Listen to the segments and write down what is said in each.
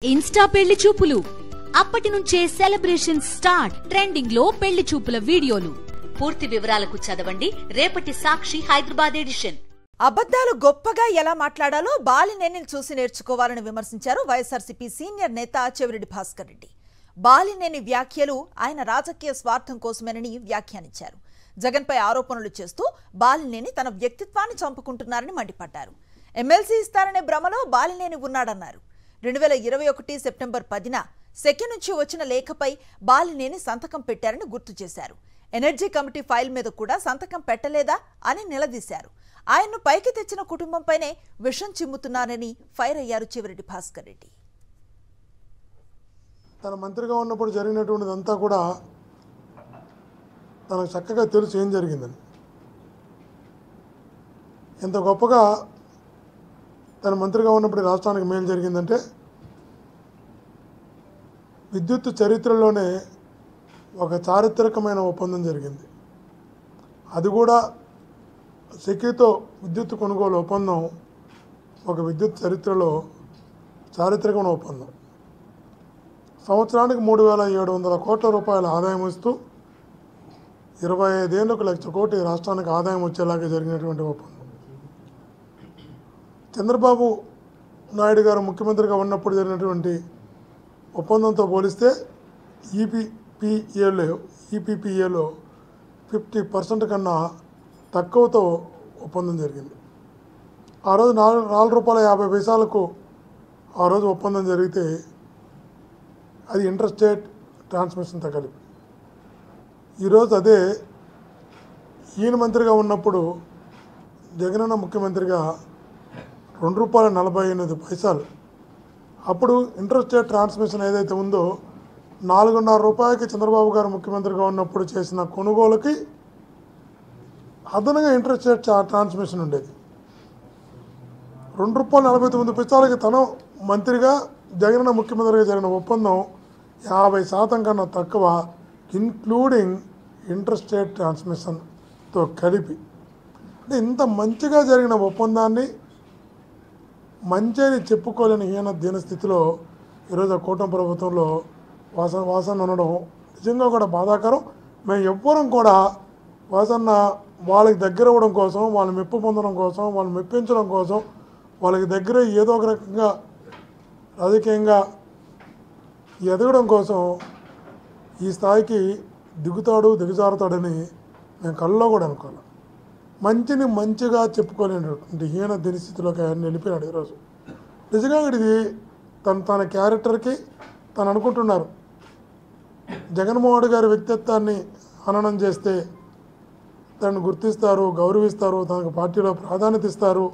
Insta పెళ్లి చూపులు అప్పటి నుంచే సెలబ్రేషన్ స్టార్ట్. ట్రెండింగ్ లో పెళ్లి చూపుల వీడియోలు. పూర్తి వివరాలకు చదవండి రేపటి సాక్షి హైదరాబాద్ ఎడిషన్. అబద్ధాలు గొప్పగా ఎలా మాట్లాడాలో బాలినేనిని చూసి నేర్చుకోవాలని విమర్శించారు వైఎస్ఆర్సీపీ సీనియర్ నేత చెవిరెడ్డి భాస్కర్ రెడ్డి. బాలినేని వ్యాఖ్యలు ఆయన రాజకీయ స్వార్థం కోసమేనని వ్యాఖ్యానించారు. జగన్పై ఆరోపణలు చేస్తూ బాలినేని తన వ్యక్తిత్వాన్ని చంపుకుంటున్నారని మండిపడ్డారు. ఎమ్మెల్సీ ఇస్తారనే భ్రమలో బాలినేని ఉన్నాడన్నారు. 2021 సెప్టెంబర్ 10న సెక్యూ నుంచి వచ్చిన లేఖపై బాలినేని సంతకం పెట్టారని గుర్తు చేశారు. ఎనర్జీ కమిటీ ఫైల్ మీద కూడా సంతకం పెట్టలేదా అని నిలదీశారు. ఆయన్ను పైకి తెచ్చిన కుటుంబంపైనే విషం చిమ్ముతున్నారని ఫైర్ అయ్యారు చెవిరెడ్డి భాస్కర్ రెడ్డి. తన మంత్రిగా ఉన్నప్పుడు జరిగినటువంటిదంతా కూడా తనకు చక్కగా తెలుసు ఏం జరిగిందని. ఎంత గొప్పగా తన మంత్రిగా ఉన్నప్పుడు రాష్ట్రానికి మేలు జరిగిందంటే విద్యుత్ చరిత్రలోనే ఒక చారిత్రకమైన ఒప్పందం జరిగింది. అది కూడా సెక్యూతో విద్యుత్ కొనుగోలు ఒప్పందం ఒక విద్యుత్ చరిత్రలో చారిత్రకమైన ఒప్పందం. సంవత్సరానికి 3,700 కోట్ల రూపాయల ఆదాయం ఇస్తూ 25 ఏళ్లకు 1,00,000 కోట్ల రాష్ట్రానికి ఆదాయం వచ్చేలాగా జరిగినటువంటి ఒప్పందం. చంద్రబాబు నాయుడు గారు ముఖ్యమంత్రిగా ఉన్నప్పుడు జరిగినటువంటి ఒప్పందంతో పోలిస్తే ఈపీపీఏలో 50% కన్నా తక్కువతో ఒప్పందం జరిగింది. ఆ రోజు ₹4.50 ఆ రోజు ఒప్పందం జరిగితే అది ఇంటర్ స్టేట్ ట్రాన్స్మిషన్తో కలిపి. ఈరోజు అదే ఈయన మంత్రిగా ఉన్నప్పుడు జగనన్న ముఖ్యమంత్రిగా ₹2.48. అప్పుడు ఇంటర్ స్టేట్ ట్రాన్స్మిషన్ ఏదైతే ఉందో ₹4.5 చంద్రబాబు గారు ముఖ్యమంత్రిగా ఉన్నప్పుడు చేసిన కొనుగోలుకి అదనంగా ఇంటర్ స్టేట్ ట్రాన్స్మిషన్ ఉండేది. ₹2.49 తను మంత్రిగా జగనన్న ముఖ్యమంత్రిగా జరిగిన ఒప్పందం 50% కన్నా తక్కువ, ఇన్క్లూడింగ్ ఇంటర్ స్టేట్ ట్రాన్స్మిషన్తో కలిపి. అంటే ఇంత మంచిగా జరిగిన ఒప్పందాన్ని మంచి అని చెప్పుకోలేని హీన దీనస్థితిలో ఈరోజు ఆ కూటమి ప్రభుత్వంలో వాసన్న ఉండడం నిజంగా కూడా బాధాకరం. మేము ఎవ్వరం కూడా వాసన్న వాళ్ళకి దగ్గర అవ్వడం కోసం, వాళ్ళని మెప్పు పొందడం కోసం, వాళ్ళని మెప్పించడం కోసం, వాళ్ళకి దగ్గర ఏదో ఒక రకంగా రాజకీయంగా ఎదగడం కోసం ఈ స్థాయికి దిగజారుతాడని మేము కళ్ళలో కూడా అనుకోవాలి. మంచిని మంచిగా చెప్పుకోలేనటువంటి హీన దినస్థితిలోకి ఆయన వెళ్ళిపోయినాడు. ఈరోజు నిజంగా ఇది తన క్యారెక్టర్కి తను అనుకుంటున్నారు. జగన్మోహన్ గారి వ్యక్తిత్వాన్ని హననం చేస్తే తనను గుర్తిస్తారు, గౌరవిస్తారు, తనకు పార్టీలో ప్రాధాన్యత ఇస్తారు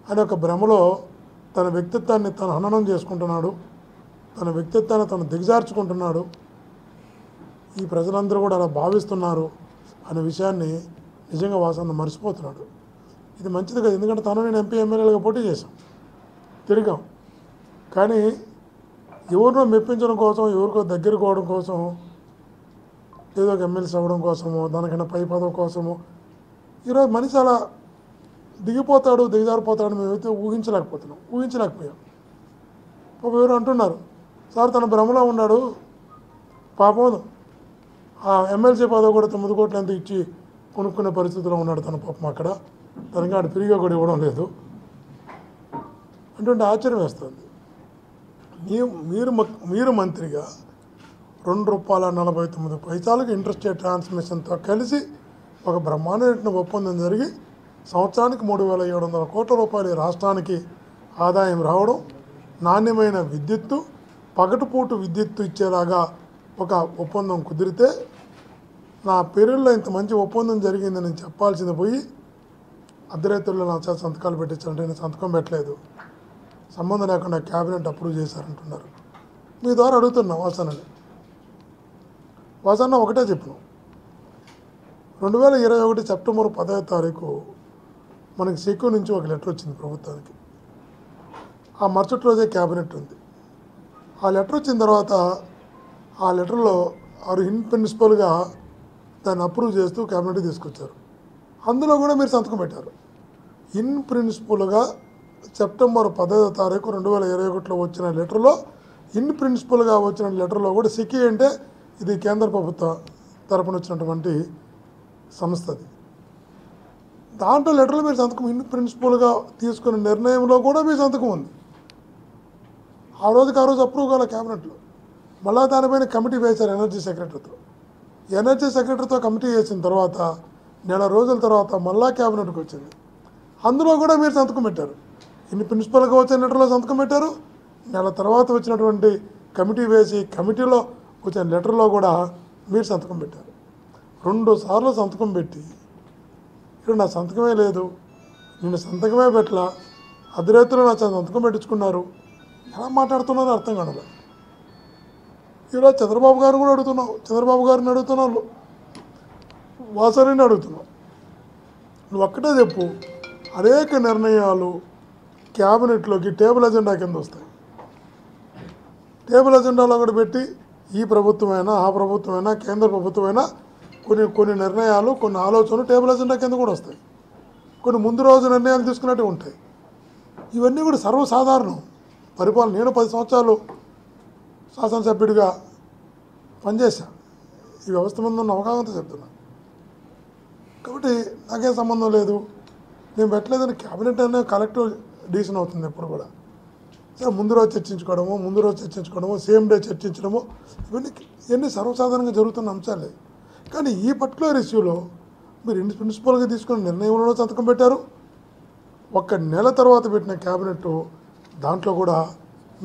అనే ఒక భ్రమలో తన వ్యక్తిత్వాన్ని తను హననం చేసుకుంటున్నాడు. తన వ్యక్తిత్వాన్ని తను దిగజార్చుకుంటున్నాడు. ఈ ప్రజలందరూ కూడా అలా భావిస్తున్నారు అనే విషయాన్ని నిజంగా వాసన్న మర్చిపోతున్నాడు. ఇది మంచిది కదా, ఎందుకంటే తను నేను ఎంపీ ఎమ్మెల్యేలుగా పోటీ చేశాం, తిరిగాం. కానీ ఎవరినో మెప్పించడం కోసం, ఎవరికో దగ్గర పోవడం కోసం, ఏదో ఒక ఎమ్మెల్సీ అవ్వడం కోసమో, దానికన్నా పై పదవి కోసమో ఈరోజు మనిషి అలా దిగజారిపోతాడని మేమైతే ఊహించలేకపోయాం. ఎవరు అంటున్నారు, సార్ తన భ్రమలో ఉన్నాడు, పాపం ఆ ఎమ్మెల్సీ పదవి కూడా 9 కోట్లు ఎంత ఇచ్చి కొనుక్కునే పరిస్థితిలో ఉన్నాడు తన పాపం. అక్కడ తనకి ఆడు ఫ్రీగా కూడా ఇవ్వడం లేదు అంటే ఆశ్చర్యం వేస్తుంది. మీరు మంత్రిగా ₹2.49 ఇంటర్ స్టేట్ ట్రాన్స్మిషన్తో కలిసి ఒక బ్రహ్మాండమైన ఒప్పందం జరిగి సంవత్సరానికి 3,700 కోట్ల రూపాయలు రాష్ట్రానికి ఆదాయం రావడం, నాణ్యమైన విద్యుత్తు, పగటిపూట విద్యుత్తు ఇచ్చేలాగా ఒక ఒప్పందం కుదిరితే నా పేరులో ఇంత మంచి ఒప్పందం జరిగిందని చెప్పాల్సింది పోయి అర్ధరాత్రుల్లో నా చేత సంతకాలు పెట్టించాలంటే నేను సంతకం పెట్టలేదు, సంబంధం లేకుండా క్యాబినెట్ అప్రూవ్ చేశారంటున్నారు. మీ ద్వారా అడుగుతున్నా వాసన్న ఒకటే చెప్పినాం. 2021 సెప్టెంబర్ 10 మనకి సెక్యూ నుంచి ఒక లెటర్ వచ్చింది ప్రభుత్వానికి. ఆ మరుసటి రోజే క్యాబినెట్ ఉంది. ఆ లెటర్ వచ్చిన తర్వాత ఆ లెటర్లో వారు ఇన్ ప్రిన్సిపల్గా దాన్ని అప్రూవ్ చేస్తూ క్యాబినెట్కి తీసుకొచ్చారు. అందులో కూడా మీరు సంతకం పెట్టారు. ఇన్ ప్రిన్సిపల్గా సెప్టెంబర్ 15వ తారీఖు 2021లో వచ్చిన లెటర్లో ఇన్ ప్రిన్సిపల్గా వచ్చిన లెటర్లో కూడా సికి అంటే ఇది కేంద్ర ప్రభుత్వ తరపున వచ్చినటువంటి సంస్థది. దాంట్లో లెటర్లో మీరు సంతకం ఇన్ ప్రిన్సిపల్గా తీసుకున్న నిర్ణయంలో కూడా మీ సంతకం ఉంది. ఆ రోజు అప్రూవ్ కావాలి క్యాబినెట్లో. మళ్ళీ దానిపైన కమిటీ వేశారు ఎనర్జీ సెక్రటరీతో కమిటీ వేసిన తర్వాత నెల రోజుల తర్వాత మళ్ళా క్యాబినెట్కి వచ్చింది. అందులో కూడా మీరు సంతకం పెట్టారు. ఇన్ని ప్రిన్సిపల్గా వచ్చిన లెటర్లో సంతకం పెట్టారు. నెల తర్వాత వచ్చినటువంటి కమిటీ వేసి కమిటీలో వచ్చిన లెటర్లో కూడా మీరు సంతకం పెట్టారు. 2 సార్లు సంతకం పెట్టి ఇక్కడ నా సంతకమే లేదు, నేను సంతకమే పెట్టలా, అర్ధరాత్రిలో నా సంతకం పెట్టించుకున్నారు, ఎలా మాట్లాడుతున్నారో అర్థం కాదు. ఈరోజు చంద్రబాబు గారిని కూడా అడుగుతున్నావు, చంద్రబాబు గారిని అడుగుతున్నావు, వాసరిని అడుగుతున్నావు. నువ్వు ఒక్కటే చెప్పు, అనేక నిర్ణయాలు క్యాబినెట్లోకి టేబుల్ ఎజెండా కింద వస్తాయి. టేబుల్ ఎజెండాలో కూడా పెట్టి ఈ ప్రభుత్వమైనా ఆ ప్రభుత్వమైనా కేంద్ర ప్రభుత్వమైనా కొన్ని నిర్ణయాలు కొన్ని ఆలోచనలు టేబుల్ ఎజెండా కింద కూడా వస్తాయి. కొన్ని ముందు రోజు నిర్ణయాలు తీసుకున్నట్టు ఉంటాయి. ఇవన్నీ కూడా సర్వసాధారణం. పరిపాలన నేను 10 సంవత్సరాలు శాసనసభ్యుడిగా పనిచేశాను. ఈ వ్యవస్థ మీద ఉన్న అవగాహనతో చెప్తున్నాను. కాబట్టి నాకేం సంబంధం లేదు, నేను పెట్టలేదని క్యాబినెట్ అనేది కలెక్టివ్ డిసిషన్ అవుతుంది ఎప్పుడు కూడా. సరే ముందు రోజు చర్చించుకోవడము సేమ్ డే చర్చించడము ఇవన్నీ సర్వసాధారణంగా జరుగుతున్న అంశాలే. కానీ ఈ పర్టికులర్ ఇష్యూలో మీరు ప్రిన్సిపల్గా తీసుకున్న నిర్ణయంలో సంతకం పెట్టారు. 1 నెల తర్వాత పెట్టిన క్యాబినెట్ దాంట్లో కూడా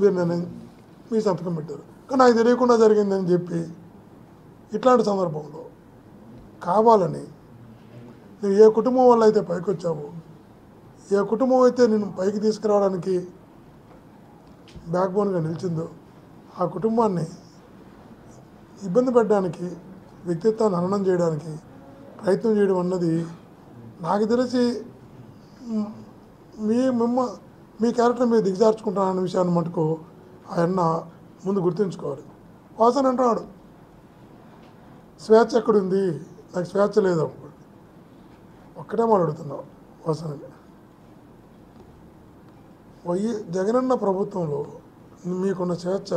మీరు సంతకం పెట్టారు. కానీ నాకు తెలియకుండా జరిగిందని చెప్పి ఇట్లాంటి సందర్భంలో కావాలని నువ్వు ఏ కుటుంబం వల్ల అయితే పైకి వచ్చావో, ఏ కుటుంబం అయితే నేను పైకి తీసుకురావడానికి బ్యాక్బోన్గా నిలిచిందో ఆ కుటుంబాన్ని ఇబ్బంది పెట్టడానికి, వ్యక్తిత్వాన్ని హననం చేయడానికి ప్రయత్నం చేయడం అన్నది నాకు తెలిసి మీ క్యారెక్టర్ మీరు దిగజార్చుకుంటానన్న విషయాన్ని మటుకు ఆయన ముందు గుర్తుంచుకోవాలి. వాసన అంటున్నాడు స్వేచ్ఛ ఎక్కడుంది, నాకు స్వేచ్ఛ లేదు. ఒక్కటే మాట అడుగుతున్నావు వాసనని. జగనన్న ప్రభుత్వంలో మీకున్న స్వేచ్ఛ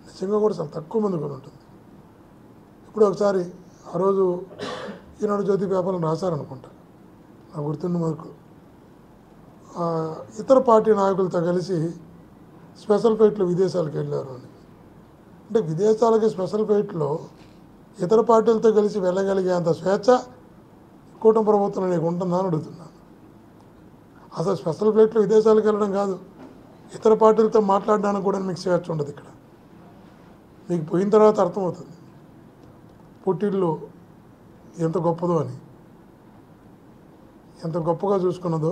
నిజంగా కూడా చాలా తక్కువ మంది కూడా ఉంటుంది. ఇప్పుడు ఒకసారి ఆ రోజు ఈనాడు జ్యోతి పేపర్లను రాశారనుకుంటా, నాకు గుర్తున్న వరకు ఇతర పార్టీ నాయకులతో కలిసి స్పెషల్ ఫ్లైట్లో విదేశాలకు వెళ్ళారు అని. అంటే విదేశాలకి స్పెషల్ ఫ్లైట్లో ఇతర పార్టీలతో కలిసి వెళ్ళగలిగే అంత స్వేచ్ఛ కూటమి ప్రభుత్వం నీకు ఉంటుందా అని అడుగుతున్నాను. అసలు స్పెషల్ ఫ్లైట్లో విదేశాలకు వెళ్ళడం కాదు, ఇతర పార్టీలతో మాట్లాడడానికి కూడా మీకు స్వేచ్ఛ ఉండదు. ఇక్కడ మీకు పోయిన తర్వాత అర్థమవుతుంది పుట్టిల్లు ఎంత గొప్పదో అని, ఎంత గొప్పగా చూసుకున్నదో,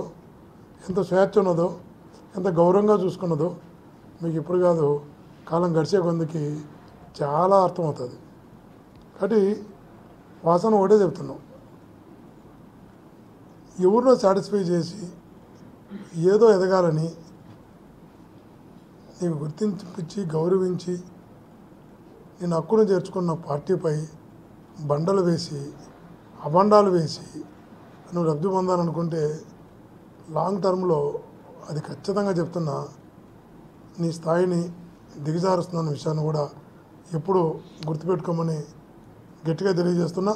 ఎంత స్వేచ్ఛ ఉన్నదో, ఎంత గౌరవంగా చూసుకున్నదో మీకు ఇప్పుడు కాదు, కాలం గడిచే కొందికి చాలా అర్థమవుతుంది. కాబట్టి వాసన ఒకటే చెప్తున్నాం, ఎవరినో సాటిస్ఫై చేసి ఏదో ఎదగాలని నీకు గుర్తించి గౌరవించి నేను హక్కును చేర్చుకున్న పార్టీపై బండలు వేసి అబండాలు వేసి నువ్వు లబ్ధి పొందాలనుకుంటే లాంగ్ టర్మ్లో అది ఖచ్చితంగా చెప్తున్నా నీ స్థాయిని దిగజారుస్తున్న విషయాన్ని కూడా ఎప్పుడు గుర్తుపెట్టుకోమని గట్టిగా తెలియజేస్తున్నా.